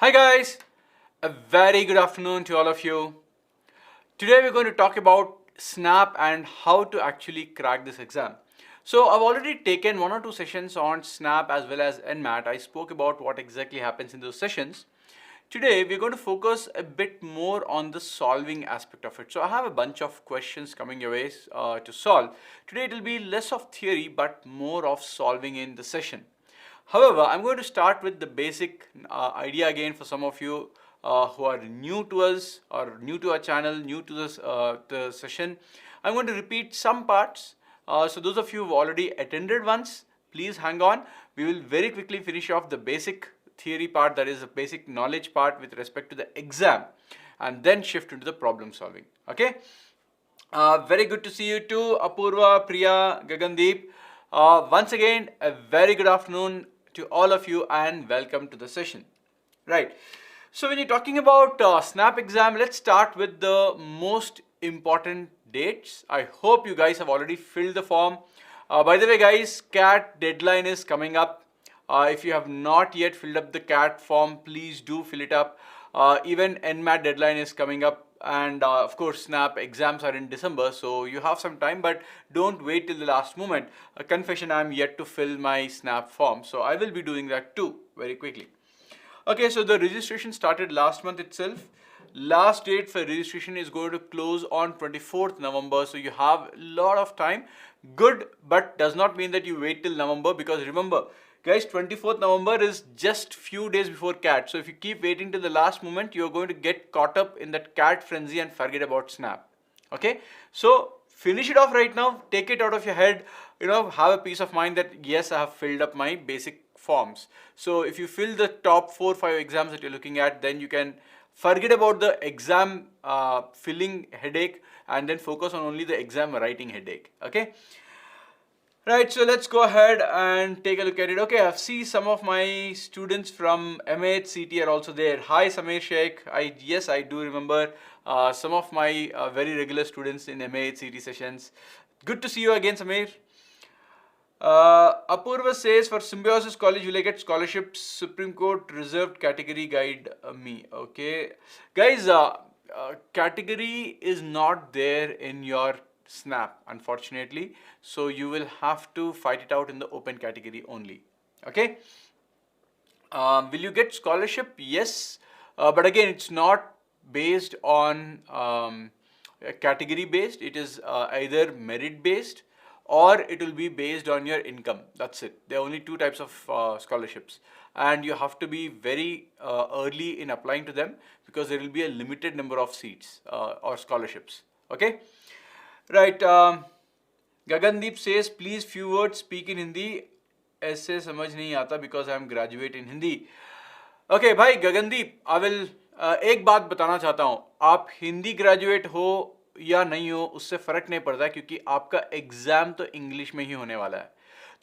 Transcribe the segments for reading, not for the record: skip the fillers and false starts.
Hi guys, a very good afternoon to all of you. Today we're going to talk about SNAP and how to actually crack this exam. So I've already taken one or two sessions on SNAP as well as NMAT. I spoke about what exactly happens in those sessions. Today we're going to focus a bit more on the solving aspect of it. So I have a bunch of questions coming your way to solve. Today it will be less of theory but more of solving in the session. However, I'm going to start with the basic idea again for some of you who are new to us or new to our channel, new to this the session. I'm going to repeat some parts. So those of you who already attended once, please hang on. We will very quickly finish off the basic theory part, that is the basic knowledge part with respect to the exam, and then shift into the problem solving. Okay. Very good to see you too, Apurva, Priya, Gagandeep. Once again, a very good afternoon to all of you and welcome to the session. Right. So when you're talking about SNAP exam, let's start with the most important dates. I hope you guys have already filled the form. By the way, guys, CAT deadline is coming up. If you have not yet filled up the CAT form, please do fill it up. Even NMAT deadline is coming up, and of course SNAP exams are in December, so you have some time, but don't wait till the last moment. A confession, I'm yet to fill my SNAP form, so I will be doing that too very quickly. Okay, so the registration started last month itself. Last date for registration is going to close on 24th November, so you have a lot of time. Good, but does not mean that you wait till November, because remember guys, 24th November is just few days before CAT. So if you keep waiting till the last moment, you're going to get caught up in that CAT frenzy and forget about SNAP. Okay, so finish it off right now, take it out of your head, have a peace of mind that yes, I have filled up my basic forms. So if you fill the top 4-5 exams that you're looking at, then you can forget about the exam filling headache and then focus on only the exam writing headache. Okay. Right, so let's go ahead and take a look at it. Okay, I see some of my students from MHCT are also there. Hi, Samir Sheikh. Yes, I do remember some of my very regular students in MHCT sessions. Good to see you again, Samir. Apurva says for Symbiosis College, will I get scholarships? Supreme Court reserved category guide me. Okay, guys, category is not there in your SNAP, unfortunately, so you will have to fight it out in the open category only. Okay. Will you get scholarship? Yes, but again, it's not based on category based. It is either merit based or it will be based on your income. That's it. There are only two types of scholarships, and you have to be very early in applying to them because there will be a limited number of seats or scholarships. Okay. Right. Gagandeep says, please few words speak in Hindi. ऐसे समझ नहीं आता because I am graduate in Hindi. Okay, भाई Gagandeep, I will एक बात बताना चाहता हूँ. आप हिंदी ग्रेजुएट हो या नहीं हो उससे फ़र्क नहीं पड़ता, क्योंकि आपका एग्ज़ाम तो इंग्लिश में ही होने वाला है.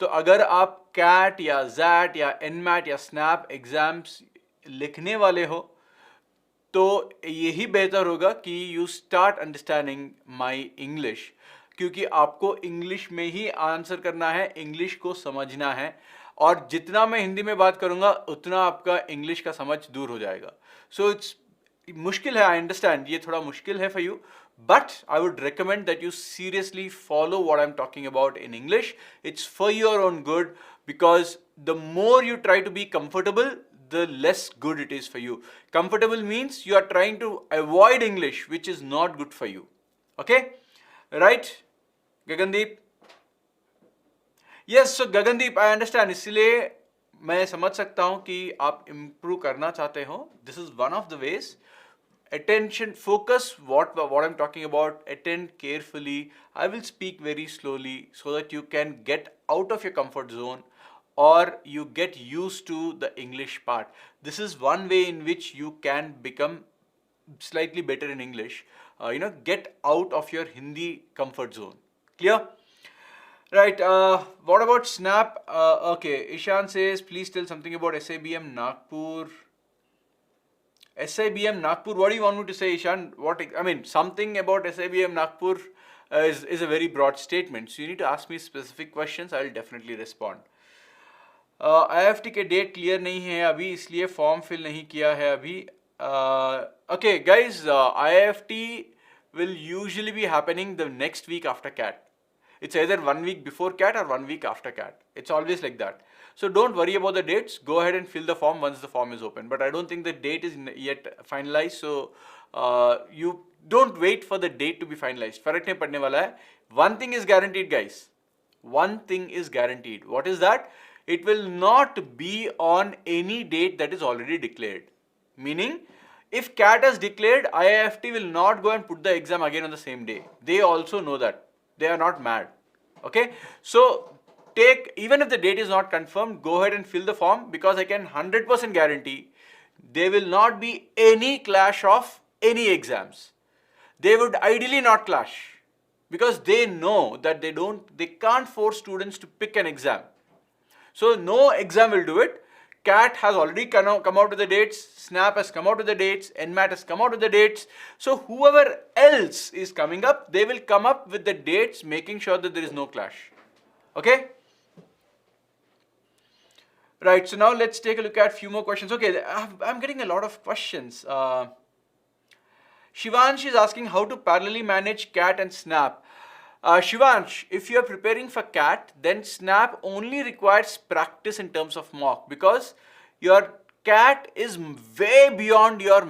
तो अगर आप कैट या जैट या एनमैट या स्नैप एग्ज़ाम्स लिखने वाले हो तो यही बेहतर होगा कि you start understanding my English, क्योंकि आपको इंग्लिश में ही आंसर करना है, इंग्लिश को समझना है, और जितना मैं हिंदी में बात करूंगा उतना आपका इंग्लिश का समझ दूर हो जाएगा. सो इट्स मुश्किल है, आई अंडरस्टैंड, ये थोड़ा मुश्किल है for you, but I would recommend that you seriously follow what I'm talking about in English. It's for your own good, because the more you try to be comfortable, the less good it is for you. Comfortable means you are trying to avoid English, which is not good for you. Okay? Right? Gagandeep? Yes, so Gagandeep, I understand. इसलिए मैं समझ सकता हूँ कि आप improve करना चाहते हो. This is one of the ways. Attention, focus what I'm talking about, attend carefully. I will speak very slowly so that you can get out of your comfort zone or you get used to the English part. This is one way in which you can become slightly better in English. Get out of your Hindi comfort zone. Clear? Right, what about SNAP? Okay, Ishan says, please tell something about SIBM Nagpur. SIBM Nagpur, what do you want me to say, Ishan? Something about SIBM Nagpur is a very broad statement. So you need to ask me specific questions. I will definitely respond. IFT के date clear नहीं है अभी, इसलिए form fill नहीं किया है अभी. Okay, guys, IFT will usually be happening the next week after CAT. It's either 1 week before CAT or 1 week after CAT. It's always like that. So don't worry about the dates. Go ahead and fill the form once the form is open. But I don't think the date is yet finalized. So you don't wait for the date to be finalized. फर्क नहीं पड़ने वाला है. One thing is guaranteed, guys. One thing is guaranteed. What is that? It will not be on any date that is already declared. Meaning, if CAT has declared, IIFT will not go and put the exam again on the same day. They also know that. They are not mad. Okay? So, even if the date is not confirmed, go ahead and fill the form, because I can 100% guarantee there will not be any clash of any exams. They would ideally not clash, because they know that they can't force students to pick an exam. So no exam will do it. CAT has already come out with the dates, SNAP has come out with the dates, NMAT has come out with the dates. So whoever else is coming up, they will come up with the dates, making sure that there is no clash. Okay? Right, so now let's take a look at a few more questions. Okay, I'm getting a lot of questions. Shivansh is asking how to parallelly manage CAT and SNAP. Shivansh, if you are preparing for CAT, then SNAP only requires practice in terms of mock, because your CAT is way beyond your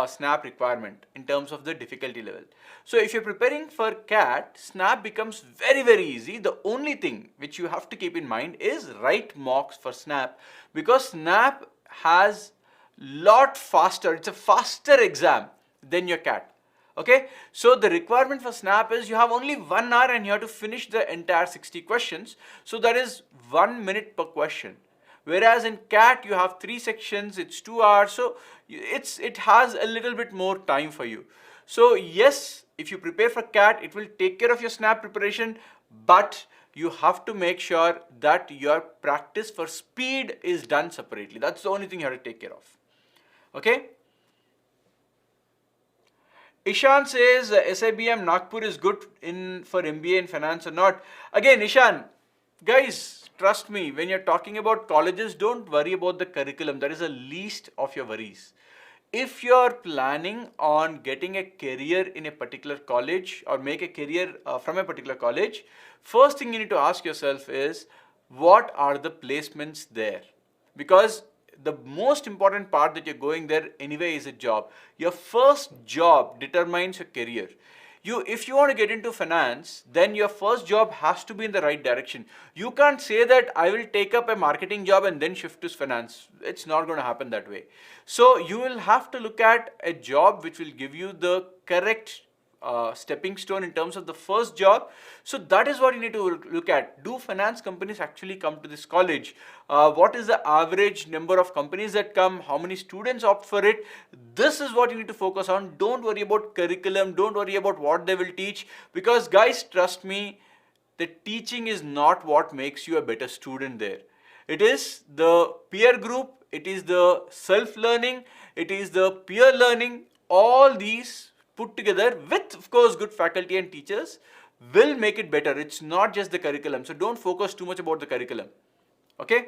SNAP requirement in terms of the difficulty level. So if you're preparing for CAT, SNAP becomes very, very easy. The only thing which you have to keep in mind is write mocks for SNAP, because SNAP has lot faster, it's a faster exam than your CAT. Okay, so the requirement for SNAP is you have only 1 hour and you have to finish the entire 60 questions. So that is 1 minute per question. Whereas in CAT you have 3 sections, it's 2 hours. So it has a little bit more time for you. So yes, if you prepare for CAT, it will take care of your SNAP preparation, but you have to make sure that your practice for speed is done separately. That's the only thing you have to take care of. Okay. Ishan says SIBM Nagpur is good for MBA in finance or not. Again, Ishan, guys, trust me, when you're talking about colleges, don't worry about the curriculum. That is the least of your worries. If you're planning on getting a career in a particular college or make a career from a particular college, first thing you need to ask yourself is, what are the placements there? Because the most important part that you're going there anyway is a job. Your first job determines your career. If you want to get into finance, then your first job has to be in the right direction. You can't say that I will take up a marketing job and then shift to finance. It's not going to happen that way. So you will have to look at a job which will give you the correct stepping stone in terms of the first job. So that is what you need to look at. Do finance companies actually come to this college? What is the average number of companies that come? How many students opt for it? This is what you need to focus on. Don't worry about curriculum. Don't worry about what they will teach, because guys, trust me, the teaching is not what makes you a better student there. It is the peer group, it is the self-learning, it is the peer learning. All these put together with, of course, good faculty and teachers will make it better. It's not just the curriculum. So don't focus too much about the curriculum. Okay?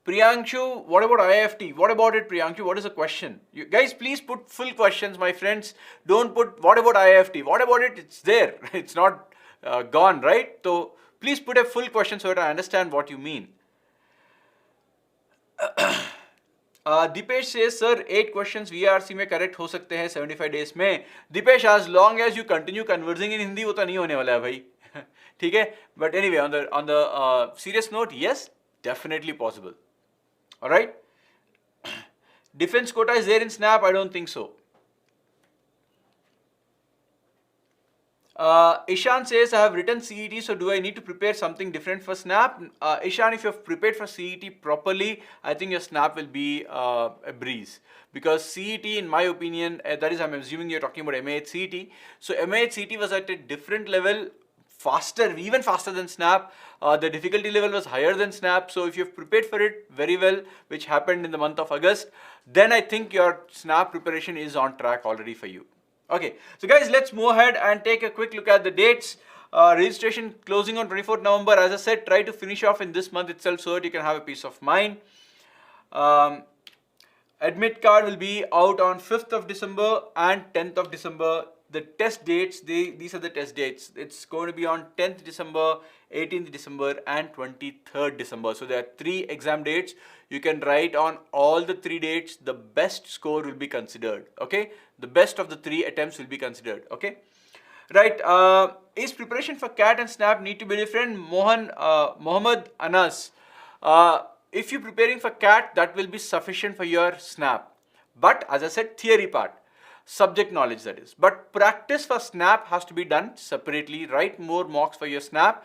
Priyanshu, what about IIFT? What about it, Priyanshu? What is the question? You guys, please put full questions, my friends. Don't put, what about IIFT? What about it? It's there. It's not gone, right? So please put a full question so that I understand what you mean. Dipesh says, sir, 8 questions VRC में correct हो सकते हैं 75 days में. Dipesh, as long as you continue conversing in Hindi, वो तो नहीं होने वाला है भाई. ठीक है? But anyway, on the serious note, yes, definitely possible. All right? Defense quota is there in SNAP? I don't think so. Ishan says, I have written CET, so do I need to prepare something different for SNAP? Ishan, if you have prepared for CET properly, I think your SNAP will be a breeze. Because CET, in my opinion, that is, I'm assuming you're talking about MA CET. So MA CET was at a different level, faster, even faster than SNAP. The difficulty level was higher than SNAP. So if you've prepared for it very well, which happened in the month of August, then I think your SNAP preparation is on track already for you. Okay, so guys, let's move ahead and take a quick look at the dates. Registration closing on 24th November. As I said, try to finish off in this month itself so that you can have a peace of mind. Admit card will be out on 5th of December and 10th of December. The test dates, these are the test dates. It's going to be on 10th December, 18th December and 23rd December. So there are 3 exam dates. You can write on all the 3 dates. The best score will be considered. Okay, the best of the 3 attempts will be considered. Okay, right. Is preparation for CAT and SNAP need to be different? Mohammed Anas. If you're preparing for CAT, that will be sufficient for your SNAP. But as I said, theory part, subject knowledge that is. But practice for SNAP has to be done separately. Write more mocks for your SNAP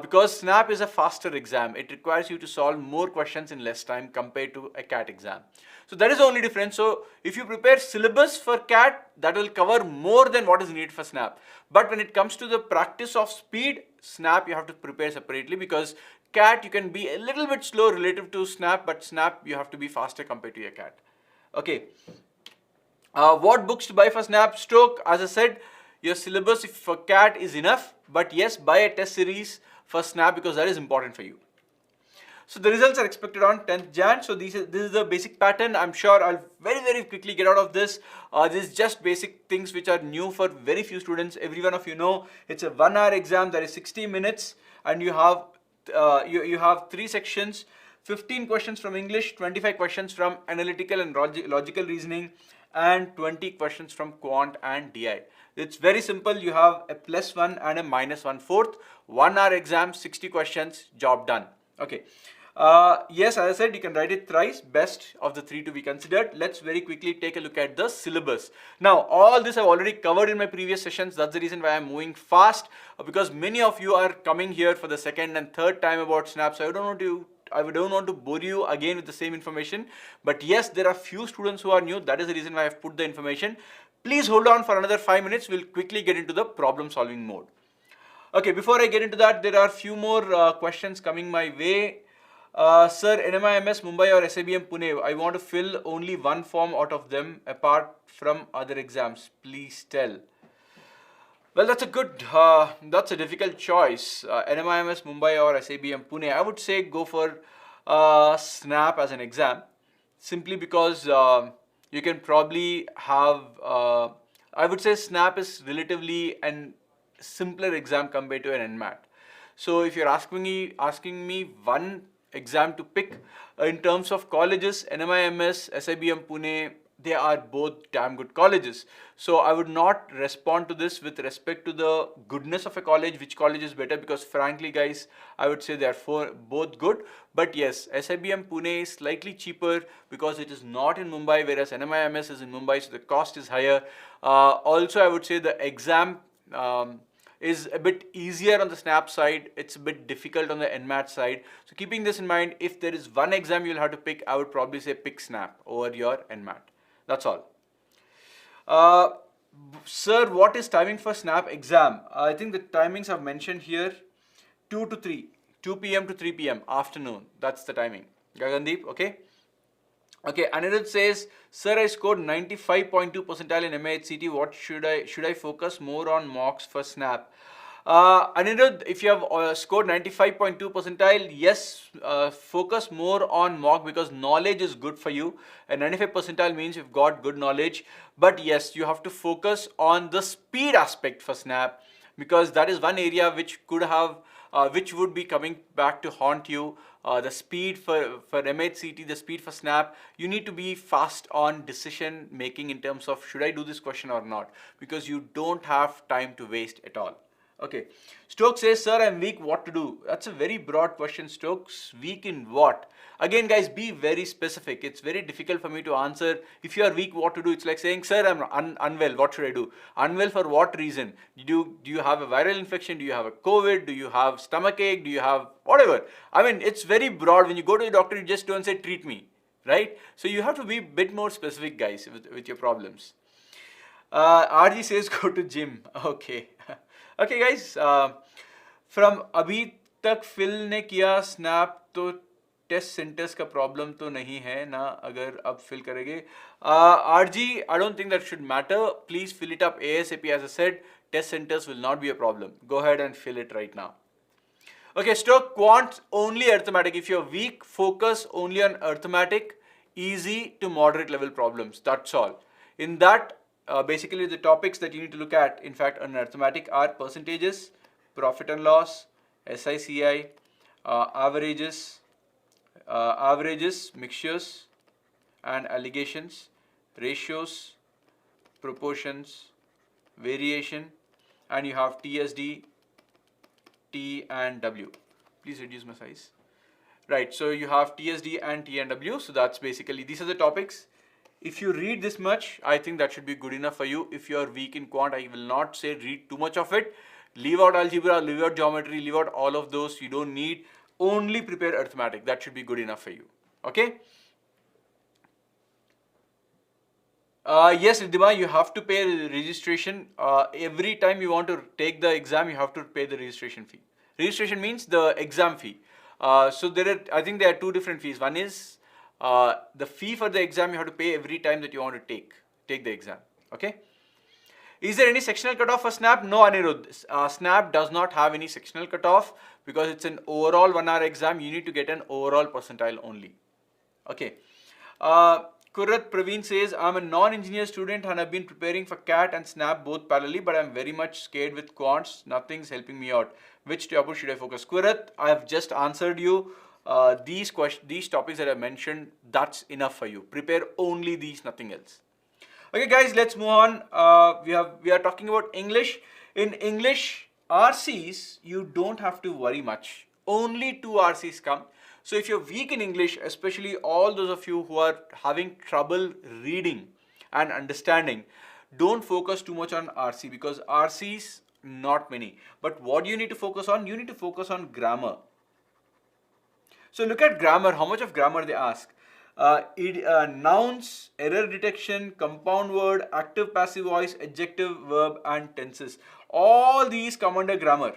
because SNAP is a faster exam. It requires you to solve more questions in less time compared to a CAT exam. So that is the only difference. So if you prepare syllabus for CAT, that will cover more than what is needed for SNAP. But when it comes to the practice of speed, SNAP you have to prepare separately because CAT you can be a little bit slow relative to SNAP, but SNAP you have to be faster compared to your CAT. Okay. What books to buy for SNAP? Stoke, as I said, your syllabus for CAT is enough, but yes, buy a test series for SNAP because that is important for you. So the results are expected on 10th Jan. So this is the basic pattern. I'm sure I'll very quickly get out of this. This is just basic things which are new for very few students. Every one of you know it's a 1-hour exam. That is 60 minutes, and you have you have 3 sections, 15 questions from English, 25 questions from analytical and logical reasoning, and 20 questions from quant and DI. It's very simple. You have a +1 and a -1/4. 1-hour exam, 60 questions, job done. Okay. Yes, as I said, you can write it thrice, best of the 3 to be considered. Let's very quickly take a look at the syllabus. Now, all this I've already covered in my previous sessions. That's the reason why I'm moving fast, because many of you are coming here for the second and third time about SNAP. So I don't want to bore you again with the same information. But yes, there are few students who are new. That is the reason why I've put the information. Please hold on for another 5 minutes. We'll quickly get into the problem solving mode. Okay, before I get into that, there are few more questions coming my way. Sir, NMIMS Mumbai or SIBM Pune, I want to fill only one form out of them apart from other exams. Please tell. Well, that's a difficult choice. NMIMS Mumbai or SIBM Pune. I would say go for SNAP as an exam, simply because you can probably have. I would say SNAP is relatively an simpler exam compared to an NMAT. So if you're asking me one exam to pick in terms of colleges, NMIMS, SIBM Pune, they are both damn good colleges. So I would not respond to this with respect to the goodness of a college, which college is better, because frankly guys, I would say they are both good. But yes, SIBM Pune is slightly cheaper because it is not in Mumbai, whereas NMIMS is in Mumbai, so the cost is higher. Also, I would say the exam is a bit easier on the SNAP side. It's a bit difficult on the NMAT side. So keeping this in mind, if there is one exam you'll have to pick, I would probably say pick SNAP over your NMAT. That's all. Sir, what is timing for SNAP exam? I think the timings I've mentioned here, 2 to 3, 2 p.m. to 3 p.m. afternoon. That's the timing. Gagandeep, okay? Okay, Anirudh says, sir, I scored 95.2 percentile in MAHCT. What should I focus more on mocks for SNAP? Anirudh, if you have scored 95.2 percentile, yes, focus more on mock because knowledge is good for you. And 95 percentile means you've got good knowledge. But yes, you have to focus on the speed aspect for SNAP, because that is one area which could have, which would be coming back to haunt you. The speed for MHCT, the speed for SNAP, you need to be fast on decision making in terms of should I do this question or not, because you don't have time to waste at all. Okay, Stokes says, sir, I'm weak, what to do? That's a very broad question, Stokes. Weak in what? Again, guys, be very specific. It's very difficult for me to answer. If you are weak, what to do? It's like saying, sir, I'm unwell, what should I do? Unwell for what reason? Do you have a viral infection? Do you have a COVID? Do you have stomachache? Do you have whatever? I mean, it's very broad. When you go to the doctor, you just don't say, treat me, right? So you have to be a bit more specific, guys, with your problems. RG says, go to gym. Okay. Okay guys, from अभी तक fill ने किया snap तो test centres का problem तो नहीं है ना, अगर अब फिल करेंगे. RG, I don't think that should matter. Please fill it up ASAP. As I said, test centers will not be a problem. Go ahead and fill it right now. Okay, Stoke quant only arithmetic. If you're weak, focus only on arithmetic, easy to moderate level problems. That's all. In that, basically the topics that you need to look at, in fact, on arithmetic are percentages, profit and loss, SICI, averages, mixtures and allegations, ratios, proportions, variation, and you have TSD, T and W. Please reduce my size. Right, so you have TSD and T and W. So that's basically, these are the topics. If you read this much, I think that should be good enough for you. If you are weak in quant, I will not say read too much of it. Leave out algebra, leave out geometry, leave out all of those. You don't need, only prepare arithmetic. That should be good enough for you. Okay. Yes, Riddhima, you have to pay the registration. Every time you want to take the exam, you have to pay the registration fee. Registration means the exam fee. So I think there are two different fees. One is the fee for the exam you have to pay every time that you want to take the exam. Okay. Is there any sectional cutoff for SNAP? No, Anirudh. SNAP does not have any sectional cutoff because it's an overall 1 hour exam. You need to get an overall percentile only. Okay. Kurat Praveen says, I'm a non-engineer student and I've been preparing for CAT and SNAP both parallelly, but I'm very much scared with quants. Nothing's helping me out. Which topic should I focus? Kurat, I have just answered you. These topics that I mentioned, that's enough for you. Prepare only these, nothing else. Okay, guys, let's move on. We are talking about English. In English, RCs, you don't have to worry much. Only 2 RCs come. So if you're weak in English, especially all those of you who are having trouble reading and understanding, don't focus too much on RC because RCs, not many. But what do you need to focus on? You need to focus on grammar. So look at grammar, how much of grammar they ask. Nouns, error detection, compound word, active passive voice, adjective, verb and tenses. All these come under grammar.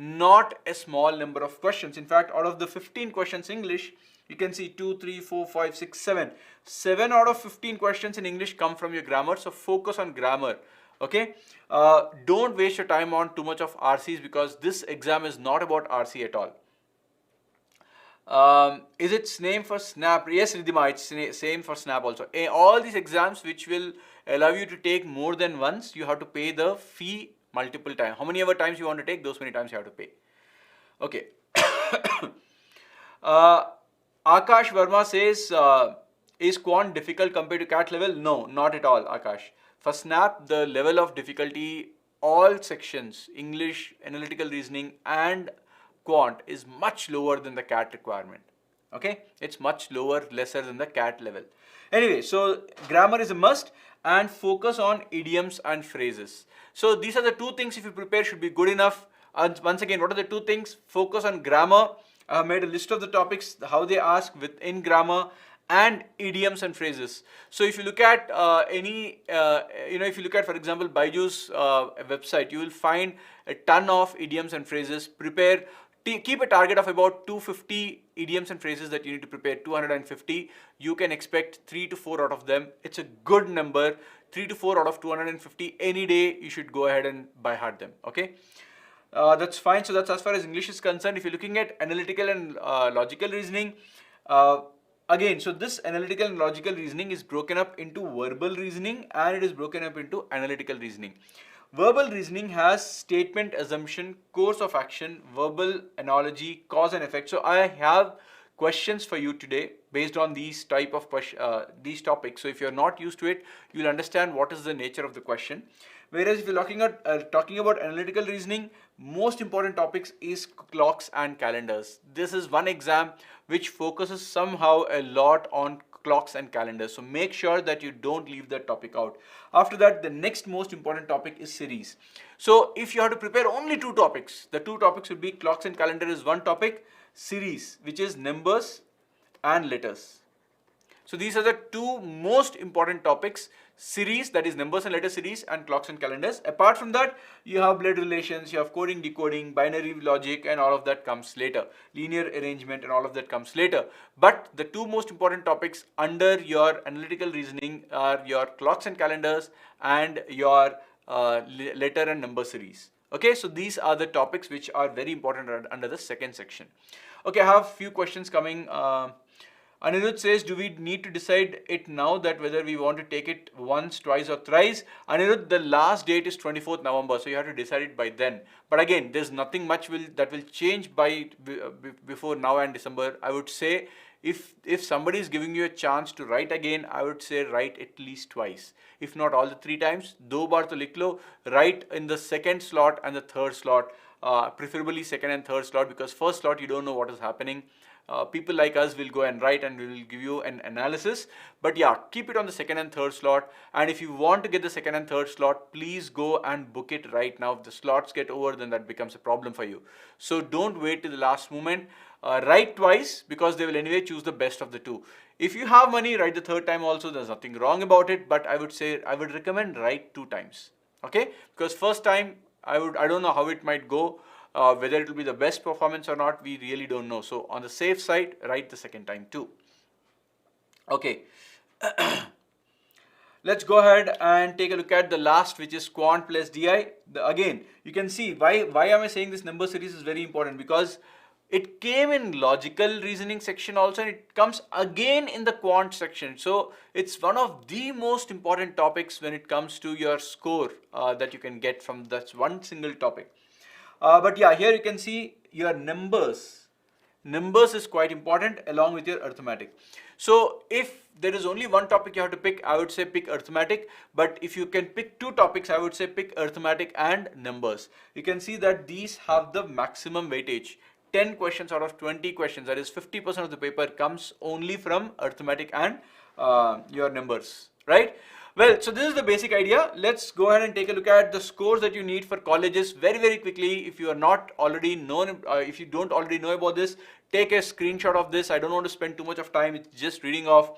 Not a small number of questions. In fact, out of the 15 questions English, you can see 2, 3, 4, 5, 6, 7. 7 out of 15 questions in English come from your grammar. So focus on grammar. Okay. Don't waste your time on too much of RCs because this exam is not about RC at all. Is it same for SNAP? Yes, Riddhima, it's same for SNAP also. All these exams which will allow you to take more than once, you have to pay the fee multiple times. How many ever times you want to take, those many times you have to pay. Okay. Akash Verma says, is quant difficult compared to CAT level? No, not at all, Akash. For SNAP, the level of difficulty, all sections, English, analytical reasoning and quant is much lower than the CAT requirement. Okay, it's much lower, lesser than the CAT level. Anyway, so grammar is a must and focus on idioms and phrases. So these are the two things if you prepare should be good enough. And once again, what are the two things? Focus on grammar. I have made a list of the topics, how they ask within grammar and idioms and phrases. So if you look at if you look at, for example, BYJU'S website, you will find a ton of idioms and phrases. Prepare. Keep a target of about 250 idioms and phrases that you need to prepare, 250. You can expect 3 to 4 out of them. It's a good number, 3 to 4 out of 250. Any day you should go ahead and by heart them, okay? That's fine. So that's as far as English is concerned. If you're looking at analytical and logical reasoning, again, so this analytical and logical reasoning is broken up into verbal reasoning and it is broken up into analytical reasoning. Verbal reasoning has statement, assumption, course of action, verbal analogy, cause and effect. So I have questions for you today based on these type of these topics. So if you're not used to it, you'll understand what is the nature of the question. Whereas if you're talking about analytical reasoning, most important topics is clocks and calendars. This is one exam which focuses somehow a lot on clocks and calendars. So make sure that you don't leave that topic out. After that, the next most important topic is series. So if you have to prepare only 2 topics, the 2 topics would be clocks and calendar is one topic, series, which is numbers and letters. So these are the 2 most important topics, series, that is numbers and letter series, and clocks and calendars. Apart from that, you have blood relations, you have coding, decoding, binary logic, and all of that comes later. Linear arrangement and all of that comes later. But the 2 most important topics under your analytical reasoning are your clocks and calendars and your letter and number series. Okay, so these are the topics which are very important under the second section. Okay, I have few questions coming. Anirudh says, do we need to decide it now that whether we want to take it once, twice or thrice? Anirudh, the last date is 24th November, so you have to decide it by then. But again, there's nothing much that will change before now and December. I would say if somebody is giving you a chance to write again, I would say write at least twice. If not all the 3 times, 2 बार तो लिख लो, write in the second slot and the third slot, preferably second and third slot, because first slot you don't know what is happening. People like us will go and write and we will give you an analysis. But yeah, keep it on the second and third slot. And if you want to get the second and third slot, please go and book it right now. If the slots get over, then that becomes a problem for you. So don't wait till the last moment. Write twice, because they will anyway choose the best of the 2. If you have money, write the third time also. There's nothing wrong about it. But I would recommend write 2 times. Okay? Because first time, I don't know how it might go. Whether it will be the best performance or not, we really don't know. So on the safe side, write the second time too. Okay. Let's go ahead and take a look at the last, which is quant plus DI. Again, you can see why am I saying this number series is very important, because it came in logical reasoning section also, and it comes again in the quant section. So it's one of the most important topics when it comes to your score that you can get from that one single topic. But yeah, here you can see your numbers. Numbers is quite important along with your arithmetic. So if there is only one topic you have to pick, I would say pick arithmetic. But if you can pick 2 topics, I would say pick arithmetic and numbers. You can see that these have the maximum weightage. 10 questions out of 20 questions, that is 50% of the paper, comes only from arithmetic and your numbers, right? Well, so this is the basic idea. Let's go ahead and take a look at the scores that you need for colleges very quickly. If you are not already known, if you don't already know about this, take a screenshot of this. I don't want to spend too much of time. It's just reading off.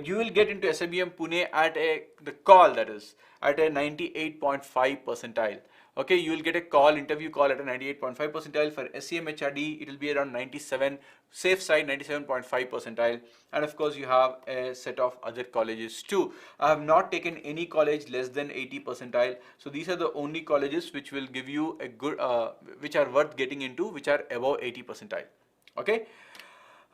You will get into SIBM Pune at the call, that is at a 98.5 percentile. Okay, you will get a call, interview call at a 98.5 percentile. For SEM HRD, it will be around 97, safe side 97.5 percentile. And of course, you have a set of other colleges too. I have not taken any college less than 80 percentile. So these are the only colleges which will give you a good, which are worth getting into, which are above 80 percentile. Okay.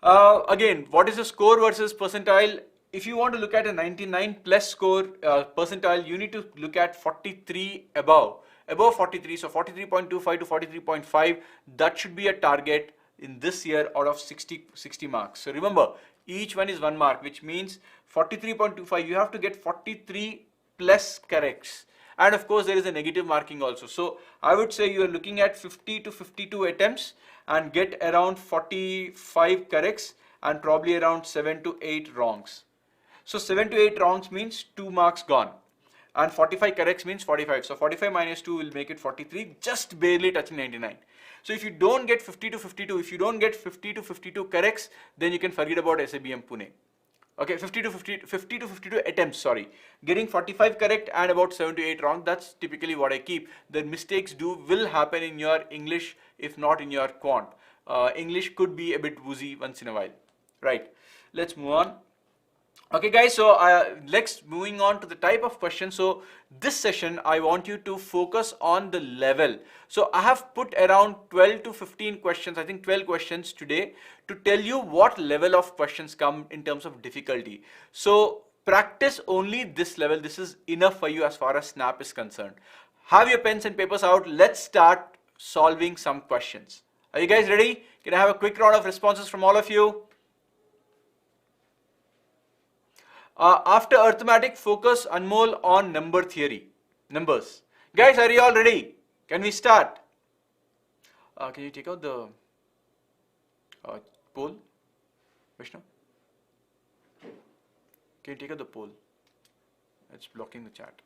Again, what is the score versus percentile? If you want to look at a 99 plus score percentile, you need to look at 43 above 43, so 43.25 to 43.5, that should be a target in this year out of 60 marks. So remember, each one is 1 mark, which means 43.25, you have to get 43 plus corrects. And of course, there is a negative marking also. So I would say you are looking at 50 to 52 attempts and get around 45 corrects and probably around 7 to 8 wrongs. So 7 to 8 wrongs means 2 marks gone. And 45 corrects means 45. So 45 minus 2 will make it 43, just barely touching 99. So if you don't get 50 to 52, if you don't get 50 to 52 corrects, then you can forget about SIBM Pune. Okay, 50 to 52 attempts, sorry. Getting 45 correct and about 7 to 8 wrong, that's typically what I keep. The mistakes will happen in your English, if not in your quant. English could be a bit woozy once in a while. Right, let's move on. Okay guys, so next moving on to the type of question. So this session I want you to focus on the level. So I have put around 12 to 15 questions, I think 12 questions today, to tell you what level of questions come in terms of difficulty. So practice only this level. This is enough for you as far as Snap is concerned. Have your pens and papers out. Let's start solving some questions. Are you guys ready? Can I have a quick round of responses from all of you? After arithmetic, focus Anmol on number theory. Numbers. Guys, are you all ready? Can we start? Can you take out the poll? Vishnu? Can you take out the poll? It's blocking the chat.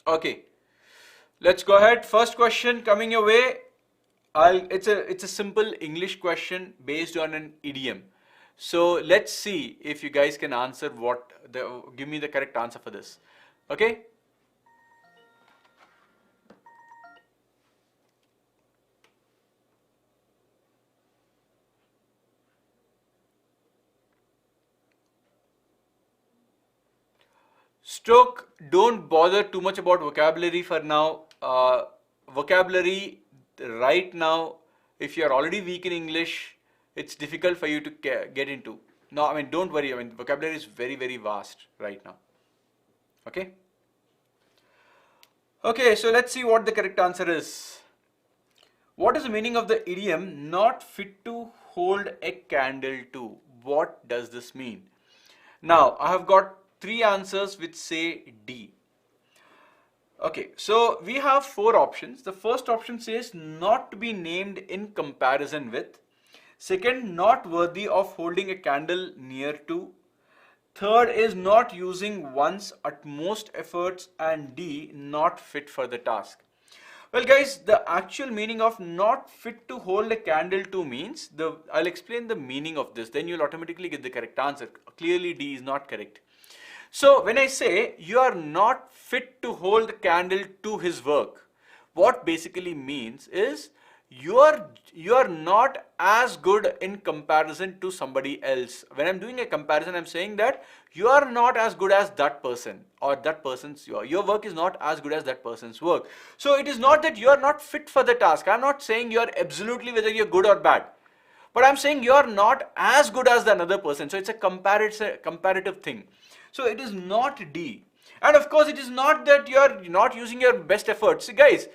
Okay. Let's go ahead. First question coming your way. It's a simple English question based on an idiom. So let's see if you guys can answer give me the correct answer for this. Okay? Stroke, don't bother too much about vocabulary for now. Vocabulary right now, if you're already weak in English, it's difficult for you to get into. No, I mean, don't worry. I mean, vocabulary is very, very vast right now. Okay? Okay, so let's see what the correct answer is. What is the meaning of the idiom not fit to hold a candle to? What does this mean? Now, I have got three answers which say D. Okay, so we have four options. The first option says not to be named in comparison with. Second, not worthy of holding a candle near to. Third is not using one's utmost efforts, and D, not fit for the task. Well guys, the actual meaning of not fit to hold a candle to means, I'll explain the meaning of this, then you'll automatically get the correct answer. Clearly D is not correct. So when I say you are not fit to hold the candle to his work, what basically means is you are not as good in comparison to somebody else. When I'm doing a comparison, I'm saying that you are not as good as that person, or that person's your work is not as good as that person's work. So it is not that you are not fit for the task. I'm not saying you are absolutely whether you're good or bad, but I'm saying you are not as good as the another person. So it's a comparative thing. So it is not D. And of course, it is not that you are not using your best efforts. See guys,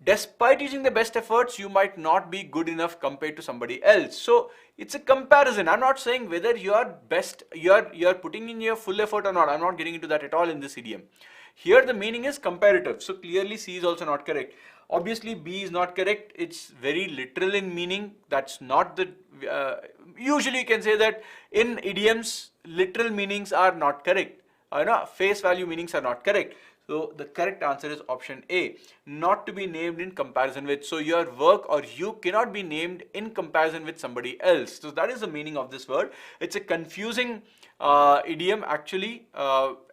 despite using the best efforts, you might not be good enough compared to somebody else. So it's a comparison. I'm not saying whether you are best, you are putting in your full effort or not. I'm not getting into that at all in this idiom. Here the meaning is comparative. So clearly C is also not correct. Obviously B is not correct. It's very literal in meaning. That's not the, usually you can say that in idioms, literal meanings are not correct. Face value meanings are not correct. So the correct answer is option A, not to be named in comparison with. So your work or you cannot be named in comparison with somebody else. So that is the meaning of this word. It's a confusing idiom actually,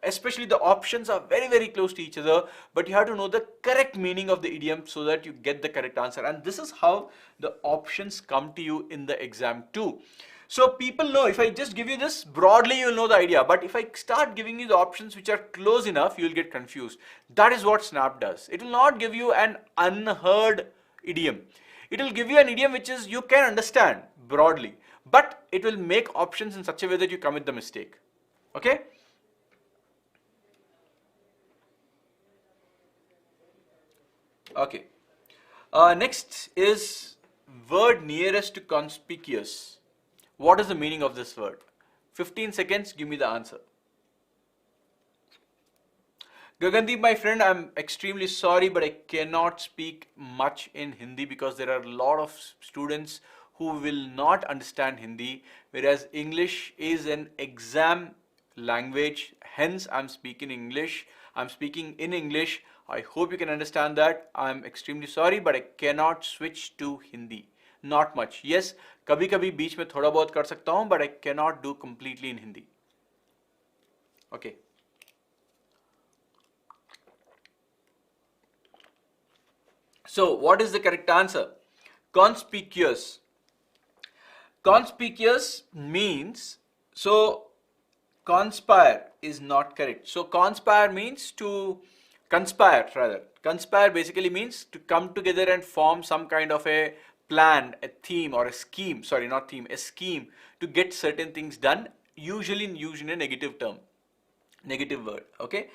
especially the options are very, very close to each other, but you have to know the correct meaning of the idiom so that you get the correct answer. And this is how the options come to you in the exam too. So people know, if I just give you this broadly, you'll know the idea. But if I start giving you the options which are close enough, you'll get confused. That is what Snap does. It will not give you an unheard idiom. It will give you an idiom which is you can understand broadly, but it will make options in such a way that you commit the mistake. Okay? Okay. Next is word nearest to conspicuous. What is the meaning of this word? 15 seconds, give me the answer. Gagandeep, my friend, I'm extremely sorry, but I cannot speak much in Hindi because there are a lot of students who will not understand Hindi, whereas English is an exam language. Hence, I'm speaking English. I'm speaking in English. I hope you can understand that. I'm extremely sorry, but I cannot switch to Hindi. Not much. Yes, कभी कभी बीच में थोड़ा बहुत कर सकता हूं, but I cannot do completely in Hindi. Okay. So what is the correct answer? Conspicuous. Conspicuous means, so conspire is not correct. So conspire means to conspire rather. Conspire basically means to come together and form some kind of a plan, a theme or a scheme, sorry, not theme, a scheme to get certain things done, usually used in a negative term, negative word. Okay.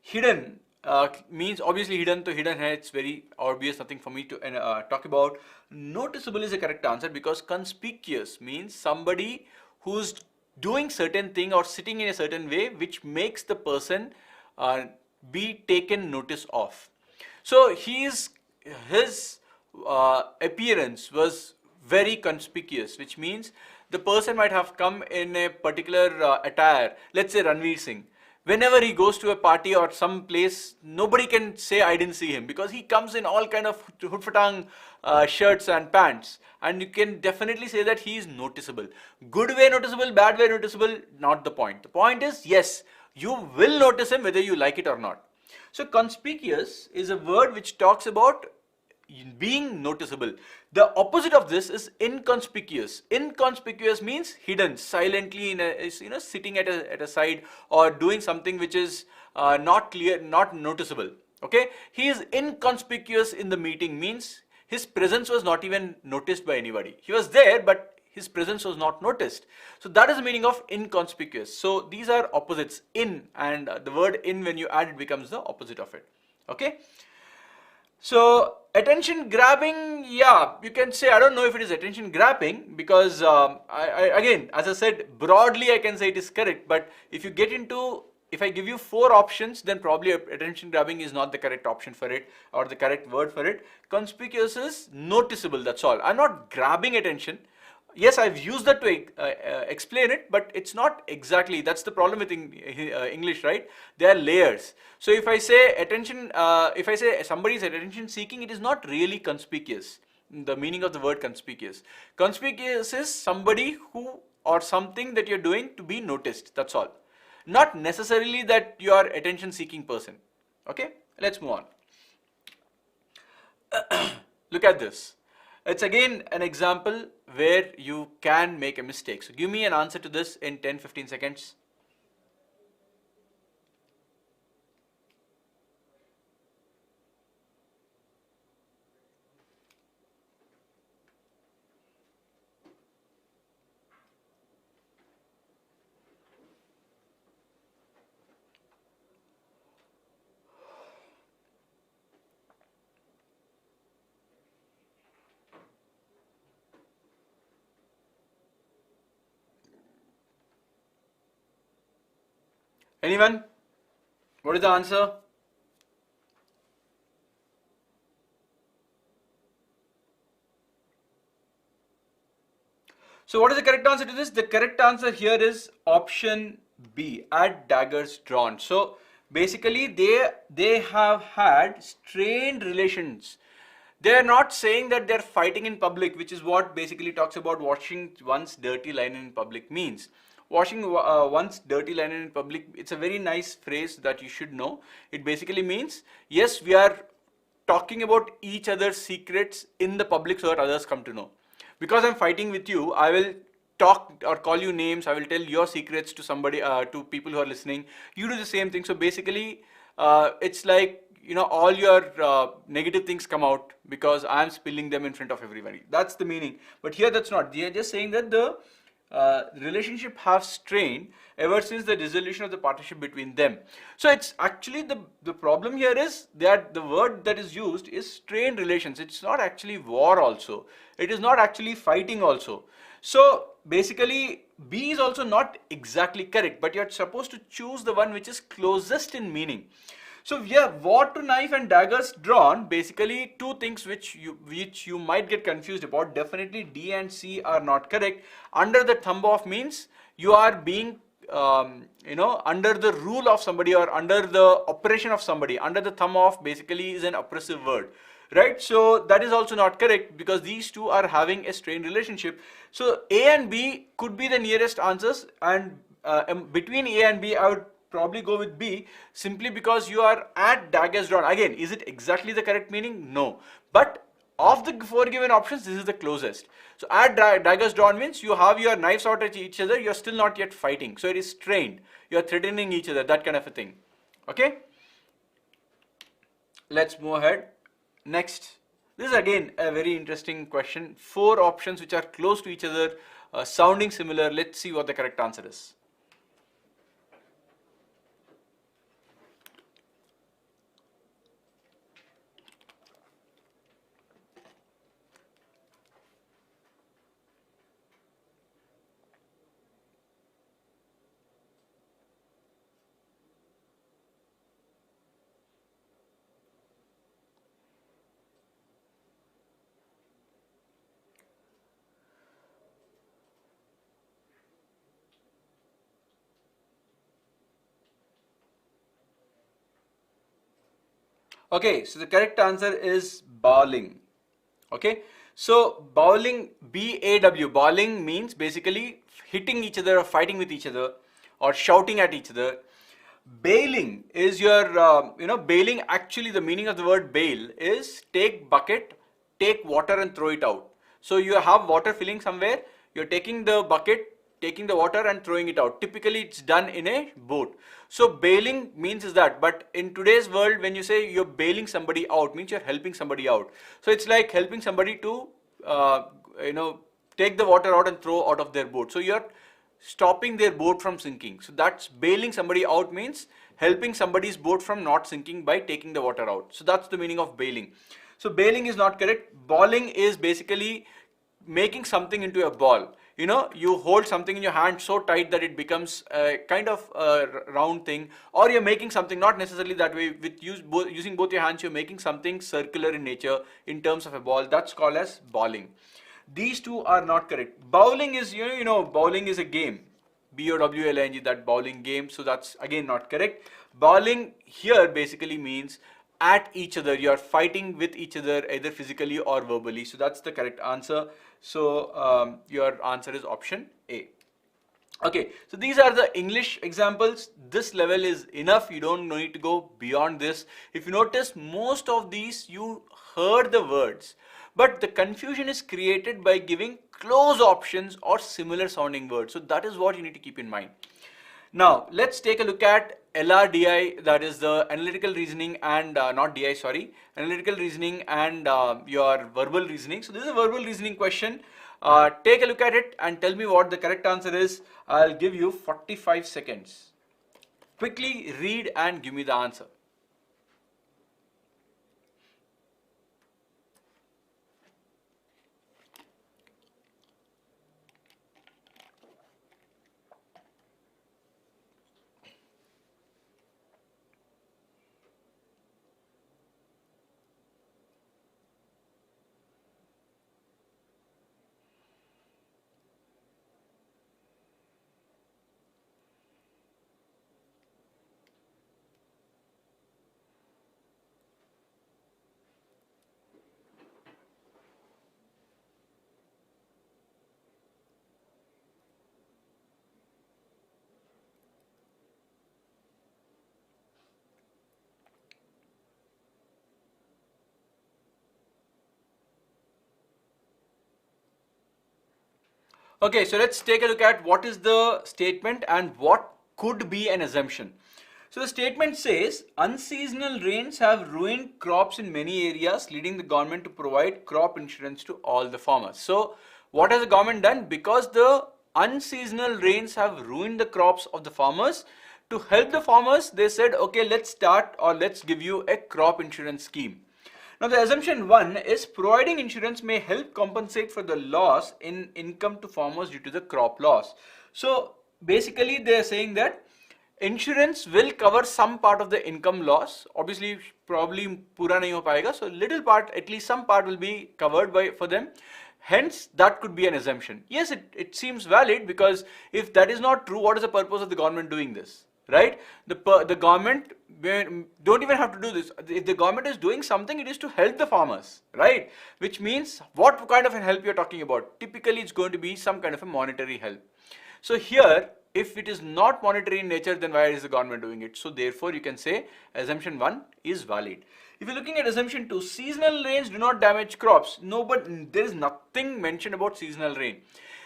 Hidden means obviously hidden to hidden hai, it's very obvious, nothing for me to talk about. Noticeable is the correct answer because conspicuous means somebody who's doing certain thing or sitting in a certain way which makes the person be taken notice of. So his appearance was very conspicuous, which means the person might have come in a particular attire, let's say Ranveer Singh. Whenever he goes to a party or some place, nobody can say I didn't see him because he comes in all kind of hutfatang shirts and pants, and you can definitely say that he is noticeable. Good way noticeable, bad way noticeable, not the point. The point is, yes, you will notice him whether you like it or not. So conspicuous is a word which talks about being noticeable. The opposite of this is inconspicuous. Inconspicuous means hidden, silently sitting at a side or doing something which is not clear, not noticeable. Okay, he is inconspicuous in the meeting means his presence was not even noticed by anybody. He was there, but his presence was not noticed. So that is the meaning of inconspicuous. So these are opposites, in, and the word in, when you add it, becomes the opposite of it. Okay. So attention grabbing, yeah, you can say, I don't know if it is attention grabbing, because again, as I said, broadly I can say it is correct, but if you get into, if I give you 4 options, then probably attention grabbing is not the correct option for it, or the correct word for it. Conspicuous is noticeable, that's all. I'm not grabbing attention. Yes, I've used that to explain it, but it's not exactly. That's the problem with English, right? There are layers. So if I say attention, if I say somebody is attention seeking, it is not really conspicuous. The meaning of the word conspicuous. Conspicuous is somebody who or something that you're doing to be noticed. That's all. Not necessarily that you are attention seeking person. Okay, let's move on. Look at this. It's again an example where you can make a mistake. So give me an answer to this in 10-15 seconds. Anyone? What is the answer? So what is the correct answer to this? The correct answer here is option B, at daggers drawn. So basically they have had strained relations. They are not saying that they're fighting in public, which is what basically talks about washing one's dirty linen in public means. Washing one's dirty linen in public, it's a very nice phrase that you should know. It basically means, yes, we are talking about each other's secrets in the public so that others come to know. Because I'm fighting with you, I will talk or call you names, I will tell your secrets to somebody, to people who are listening. You do the same thing. So basically, it's like, you know, all your negative things come out because I'm spilling them in front of everybody. That's the meaning. But here that's not. They are just saying that the relationship have strained ever since the dissolution of the partnership between them. So it's actually the problem here is that the word that is used is strained relations. It's not actually war also. It is not actually fighting also. So basically B is also not exactly correct, but you're supposed to choose the one which is closest in meaning. So yeah, war to knife and daggers drawn, basically two things which you might get confused about. Definitely D and C are not correct. Under the thumb of means you are being under the rule of somebody or under the operation of somebody. Under the thumb of basically is an oppressive word, right? So that is also not correct because these two are having a strained relationship. So A and B could be the nearest answers, and between A and B I would probably go with B, simply because you are at daggers drawn. Again, is it exactly the correct meaning? No. But of the 4 given options, this is the closest. So at daggers drawn means you have your knives out at each other, you're still not yet fighting. So it is strained. You're threatening each other, that kind of a thing. Okay? Let's move ahead. Next. This is again a very interesting question. 4 options which are close to each other, sounding similar. Let's see what the correct answer is. Okay, so the correct answer is bawling. Okay, so bawling, B-A-W, bawling means basically hitting each other or fighting with each other or shouting at each other. Bailing is your, bailing, actually the meaning of the word bail is take bucket take water and throw it out. So you have water filling somewhere, you're taking the bucket, taking the water and throwing it out. Typically it's done in a boat. So bailing means is that, but in today's world when you say you're bailing somebody out, means you're helping somebody out. So it's like helping somebody to uh, you know, take the water out and throw out of their boat. So you're stopping their boat from sinking. So that's bailing somebody out, means helping somebody's boat from not sinking by taking the water out. So that's the meaning of bailing. So bailing is not correct. Balling is basically making something into a ball. You know, you hold something in your hand so tight that it becomes a kind of a round thing, or you're making something, not necessarily that way, with using both your hands, you're making something circular in nature in terms of a ball. That's called as balling. These two are not correct. Bowling is, bowling is a game. BOWLING, that bowling game. So that's again not correct. Bowling here basically means at each other. You are fighting with each other either physically or verbally. So that's the correct answer. So your answer is option A. Okay, so these are the English examples. This level is enough. You don't need to go beyond this. If you notice, most of these you heard the words, but the confusion is created by giving close options or similar sounding words. So that is what you need to keep in mind. Now, let's take a look at LRDI, that is the analytical reasoning and not DI, sorry, analytical reasoning and your verbal reasoning. So this is a verbal reasoning question. Take a look at it and tell me what the correct answer is. I'll give you 45 seconds. Quickly read and give me the answer. Okay, so let's take a look at what is the statement and what could be an assumption. So the statement says, unseasonal rains have ruined crops in many areas, leading the government to provide crop insurance to all the farmers. So what has the government done? Because the unseasonal rains have ruined the crops of the farmers, to help the farmers, they said, okay, let's start or let's give you a crop insurance scheme. Now the assumption 1 is providing insurance may help compensate for the loss in income to farmers due to the crop loss. So basically they are saying that insurance will cover some part of the income loss. Obviously probably pura nahi ho payega, so little part, at least some part will be covered by for them. Hence that could be an assumption. Yes, it seems valid, because if that is not true, what is the purpose of the government doing this? Right? The government don't even have to do this. If the government is doing something, it is to help the farmers, right? Which means what kind of a help you're talking about? Typically, it's going to be some kind of a monetary help. So here, if it is not monetary in nature, then why is the government doing it? So therefore, you can say assumption 1 is valid. If you're looking at assumption 2, seasonal rains do not damage crops. No, but there is nothing mentioned about seasonal rain.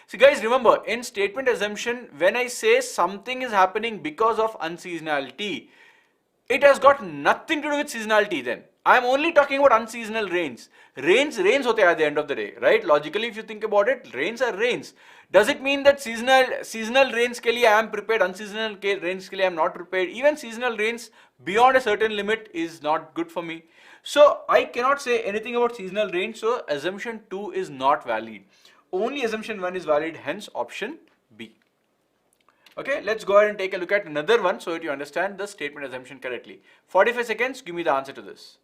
So guys, remember, in statement assumption, when I say something is happening because of unseasonality, it has got nothing to do with seasonality then. I am only talking about unseasonal rains. Rains hote at the end of the day, right? Logically, if you think about it, rains are rains. Does it mean that seasonal rains ke liye I am prepared, unseasonal rains ke liye I am not prepared? Even seasonal rains beyond a certain limit is not good for me. So I cannot say anything about seasonal rain, so assumption 2 is not valid. Only assumption 1 is valid, hence option B. Okay, let's go ahead and take a look at another one so that you understand the statement assumption correctly. 45 seconds, give me the answer to this.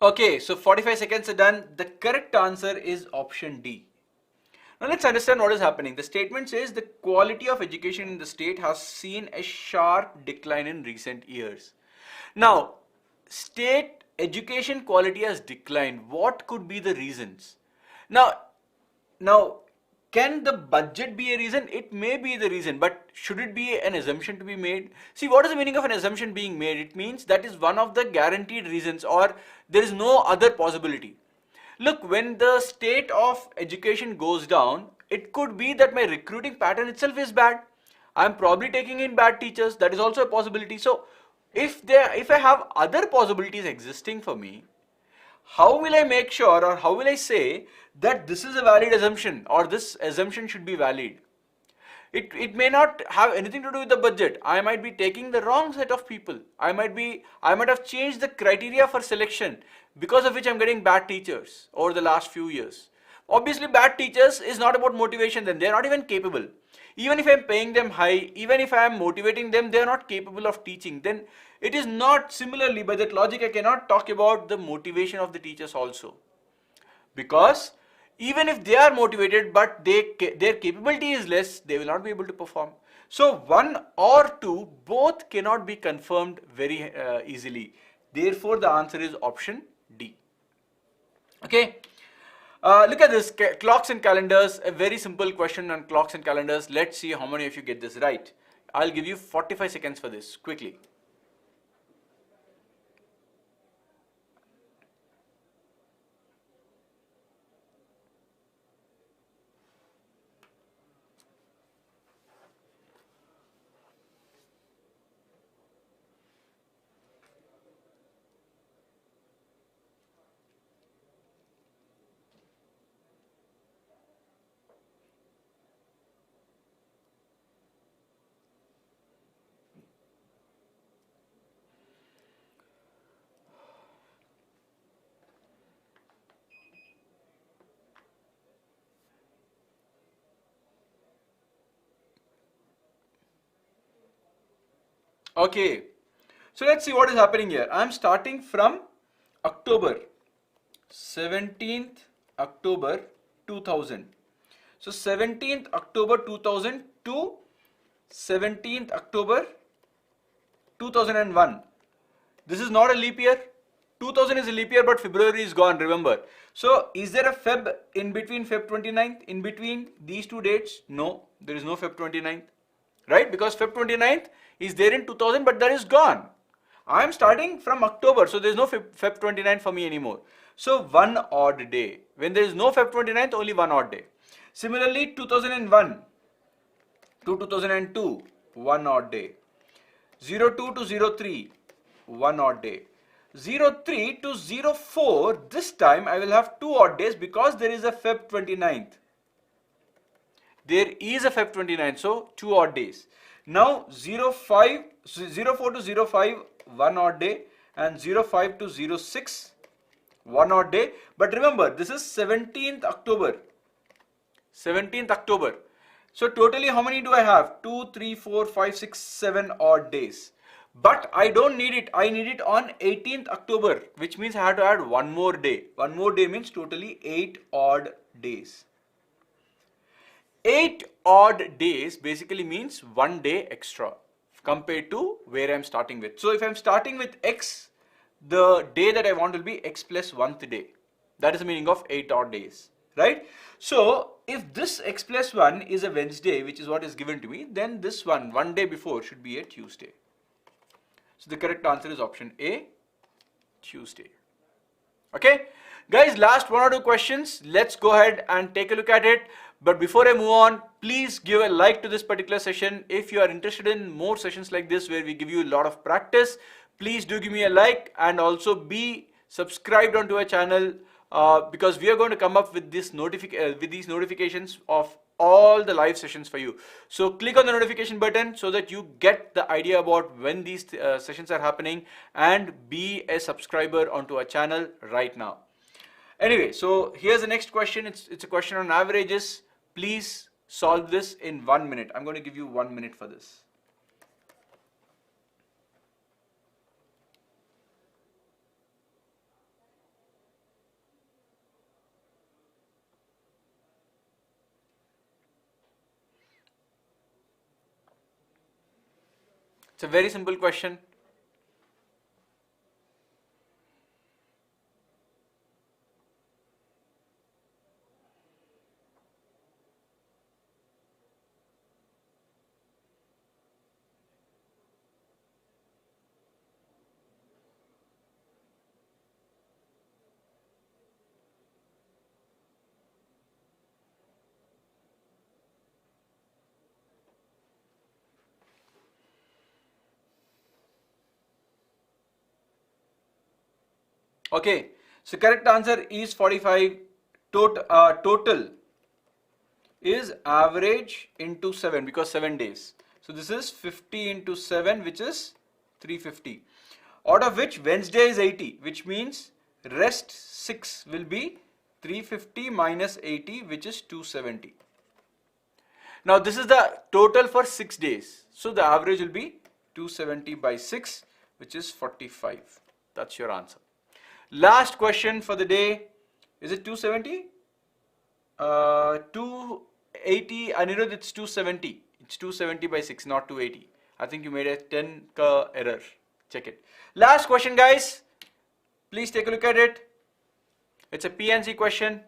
Okay, so 45 seconds are done. The correct answer is option D. Now let's understand what is happening. The statement says the quality of education in the state has seen a sharp decline in recent years. Now, state education quality has declined. What could be the reasons? Now, now, can the budget be a reason? It may be the reason, but should it be an assumption to be made? See, what is the meaning of an assumption being made? It means that is one of the guaranteed reasons, or there is no other possibility. Look, when the state of education goes down, it could be that my recruiting pattern itself is bad. I'm probably taking in bad teachers. That is also a possibility. So, if I have other possibilities existing for me, how will I make sure, or how will I say that this is a valid assumption, or this assumption should be valid? It may not have anything to do with the budget. I might be taking the wrong set of people. I might have changed the criteria for selection, because of which I'm getting bad teachers over the last few years. Obviously, bad teachers is not about motivation, then they're not even capable. Even if I'm paying them high, even if I'm motivating them, they're not capable of teaching. Then it is not, similarly, by that logic, I cannot talk about the motivation of the teachers also. Because even if they are motivated but their capability is less, they will not be able to perform. So one or two, both cannot be confirmed very easily. Therefore, the answer is option D. Okay. Look at this, clocks and calendars, a very simple question on clocks and calendars. Let's see how many of you get this right. I'll give you 45 seconds for this, quickly. Okay, so let's see what is happening here. I'm starting from October, 17th October 2000. So 17th October 2000 to 17th October 2001. This is not a leap year. 2000 is a leap year, but February is gone, remember. So is there a Feb in between, Feb 29th, in between these two dates? No, there is no Feb 29th, right? Because Feb 29th is there in 2000, but that is gone. I am starting from October, so there is no Feb 29th for me anymore. So one odd day. When there is no Feb 29th, only one odd day. Similarly, 2001 to 2002, one odd day. 02 to 03, one odd day. 03 to 04, this time I will have two odd days because there is a Feb 29th. There is a Feb 29th, so two odd days. Now 04 to 05, one odd day, and 05 to 06, one odd day. But remember, this is 17th October. 17th October. So totally how many do I have? 2, 3, 4, 5, 6, 7 odd days. But I don't need it. I need it on 18th October, which means I have to add one more day. One more day means totally 8 odd days. 8 odd days basically means one day extra compared to where I'm starting with. So if I'm starting with X, the day that I want will be X plus 1th day. That is the meaning of 8 odd days, right? So if this X plus 1 is a Wednesday, which is what is given to me, then this one day before should be a Tuesday. So the correct answer is option A, Tuesday. Okay, guys, last one or two questions. Let's go ahead and take a look at it. But before I move on, please give a like to this particular session. If you are interested in more sessions like this where we give you a lot of practice, please do give me a like and also be subscribed onto our channel because we are going to come up with these notifications of all the live sessions for you. So click on the notification button so that you get the idea about when these sessions are happening, and be a subscriber onto our channel right now. Anyway, so here's the next question. It's a question on averages. Please solve this in 1 minute. I'm going to give you 1 minute for this. It's a very simple question. Okay, so correct answer is 45. Total is average into 7 because 7 days. So this is 50 into 7, which is 350. Out of which Wednesday is 80, which means rest 6 will be 350 minus 80, which is 270. Now this is the total for 6 days. So the average will be 270 by 6, which is 45. That's your answer. Last question for the day. Is it 270? 280. Anirudh, it's 270. It's 270 by 6, not 280. I think you made a 10 error. Check it. Last question, guys. Please take a look at it. It's a PNC question.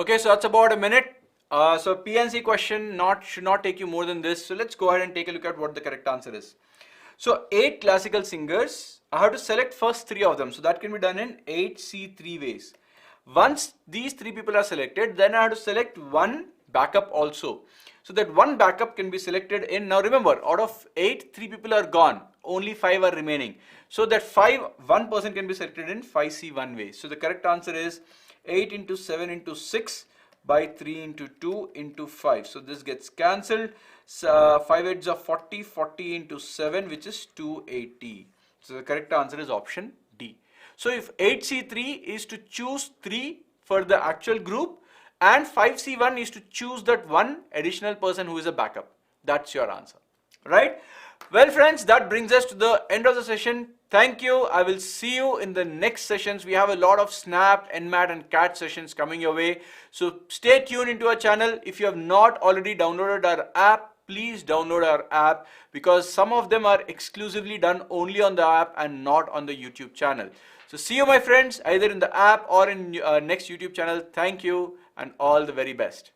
Okay, so that's about a minute. So PNC question should not take you more than this. So let's go ahead and take a look at what the correct answer is. So 8 classical singers, I have to select first 3 of them. So that can be done in 8C3 ways. Once these 3 people are selected, then I have to select one backup also. So that one backup can be selected in, now remember, out of 8, 3 people are gone. Only 5 are remaining. So that 1 person can be selected in 5C1 ways. So the correct answer is 8 into 7 into 6 by 3 into 2 into 5. So this gets cancelled. 5 8s are 40, 40 into 7, which is 280. So the correct answer is option D. So if 8C3 is to choose 3 for the actual group and 5C1 is to choose that one additional person who is a backup. That's your answer, right? Well friends, that brings us to the end of the session. Thank you. I will see you in the next sessions. We have a lot of Snap, NMAT and CAT sessions coming your way. So stay tuned into our channel. If you have not already downloaded our app, please download our app because some of them are exclusively done only on the app and not on the YouTube channel. So see you my friends either in the app or in next YouTube channel. Thank you and all the very best.